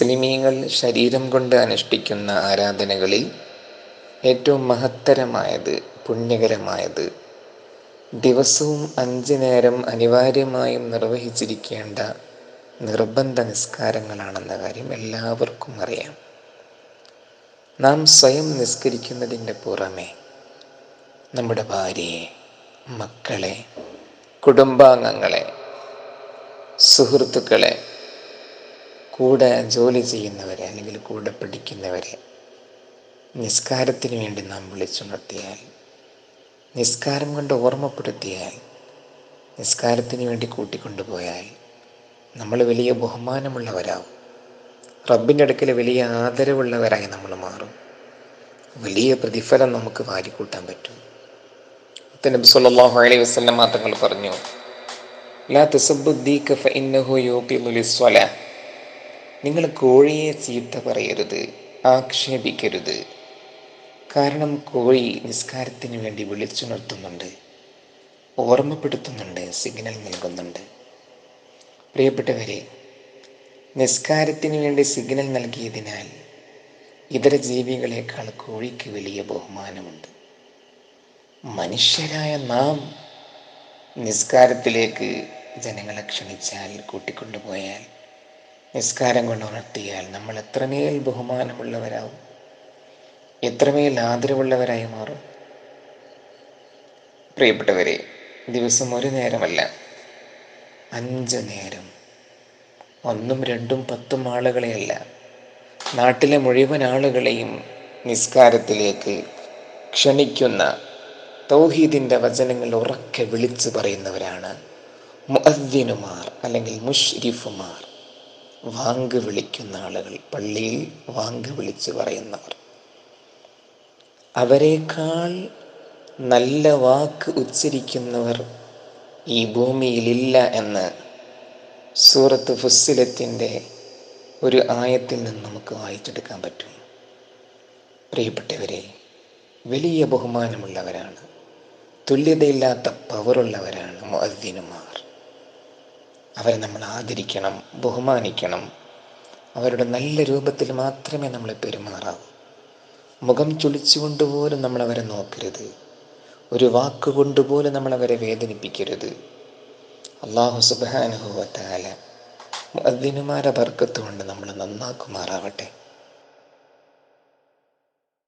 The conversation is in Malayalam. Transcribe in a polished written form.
മുസ്ലിമീങ്ങൾ ശരീരം കൊണ്ട് അനുഷ്ഠിക്കുന്ന ആരാധനകളിൽ ഏറ്റവും മഹത്തരമായത്, പുണ്യകരമായത്, ദിവസവും 5 നേരം അനിവാര്യമായും നിർവഹിച്ചിരിക്കേണ്ട നിർബന്ധ നിസ്കാരങ്ങളാണെന്ന കാര്യം എല്ലാവർക്കും അറിയാം. നാം സ്വയം നിസ്കരിക്കുന്നതിൻ്റെ പുറമെ നമ്മുടെ ഭാര്യയെ, മക്കളെ, കുടുംബാംഗങ്ങളെ, സുഹൃത്തുക്കളെ, കൂടെ ജോലി ചെയ്യുന്നവരെ അല്ലെങ്കിൽ കൂടെ പഠിക്കുന്നവരെ നിസ്കാരത്തിന് വേണ്ടി നാം വിളിച്ചുണർത്തിയാൽ, നിസ്കാരം കൊണ്ട് ഓർമ്മപ്പെടുത്തിയാൽ, നിസ്കാരത്തിന് വേണ്ടി കൂട്ടിക്കൊണ്ടുപോയാൽ നമ്മൾ വലിയ ബഹുമാനമുള്ളവരാവും. റബ്ബിൻ്റെ അടുക്കൽ വലിയ ആദരവുള്ളവരായി നമ്മൾ മാറും. വലിയ പ്രതിഫലം നമുക്ക് വാരിക്കൂട്ടാൻ പറ്റും. നബി സല്ലല്ലാഹു അലൈഹി വസല്ലം തങ്ങൾ പറഞ്ഞു, ലാ തസബ്ബു ദീക ഫഇന്നഹു യൂഖിദു ലിസ്സലാ. നിങ്ങൾ കോഴിയെ ചീത്ത പറയരുത്, ആക്ഷേപിക്കരുത്. കാരണം കോഴി നിസ്കാരത്തിന് വേണ്ടി വിളിച്ചുണർത്തുന്നുണ്ട്, ഓർമ്മപ്പെടുത്തുന്നുണ്ട്, സിഗ്നൽ നൽകുന്നുണ്ട്. പ്രിയപ്പെട്ടവരെ, നിസ്കാരത്തിന് വേണ്ടി സിഗ്നൽ നൽകിയതിനാൽ ഇതര ജീവികളെക്കാൾ കോഴിക്ക് വലിയ ബഹുമാനമുണ്ട്. മനുഷ്യരായ നാം നിസ്കാരത്തിലേക്ക് ജനങ്ങളെ ക്ഷണിച്ചാൽ, കൂട്ടിക്കൊണ്ടുപോയാൽ, നിസ്കാരം കൊണ്ട് ഉണർത്തിയാൽ നമ്മൾ എത്രമേൽ ബഹുമാനമുള്ളവരാവും, എത്രമേൽ ആദരവുള്ളവരായി മാറും. പ്രിയപ്പെട്ടവരെ, ദിവസം 1 നേരമല്ല, 5 നേരം, 1ഉം 2ഉം 10ഉം ആളുകളെയല്ല, നാട്ടിലെ മുഴുവൻ ആളുകളെയും നിസ്കാരത്തിലേക്ക് ക്ഷണിക്കുന്ന, തൗഹീദിൻ്റെ വചനങ്ങൾ ഉറക്കെ വിളിച്ചു പറയുന്നവരാണ് മുഅദ്ദിനുമാർ അല്ലെങ്കിൽ മുശ്രിഫുമാർ. വാങ്ക് വിളിക്കുന്ന ആളുകൾ, പള്ളിയിൽ വാങ്ക് വിളിച്ചു പറയുന്നവർ. അവരെക്കാൾ നല്ല വാക്ക് ഉച്ചരിക്കുന്നവർ ഈ ഭൂമിയിലില്ല എന്ന് സൂറത്ത് ഫുസ്സിലത്തിൻ്റെ ഒരു ആയത്തിൽ നിന്ന് നമുക്ക് വായിച്ചെടുക്കാൻ പറ്റും. പ്രിയപ്പെട്ടവരെ, വലിയ ബഹുമാനമുള്ളവരാണ്, തുല്യതയില്ലാത്ത പവറുള്ളവരാണ് മുഅദ്ദിനുമാർ. അവരെ നമ്മൾ ആദരിക്കണം, ബഹുമാനിക്കണം. അവരുടെ നല്ല രൂപത്തിൽ മാത്രമേ നമ്മൾ പെരുമാറാവൂ. മുഖം ചുളിച്ചുകൊണ്ടുപോലും നമ്മളവരെ നോക്കരുത്. ഒരു വാക്കുകൊണ്ടുപോലും നമ്മളവരെ വേദനിപ്പിക്കരുത്. അല്ലാഹു സുബ്ഹാനഹു വ തആല മുഅദ്ദിനുമാരെ ബർക്കത്ത് കൊണ്ട് നമ്മൾ നന്നാക്കുമാറാവട്ടെ.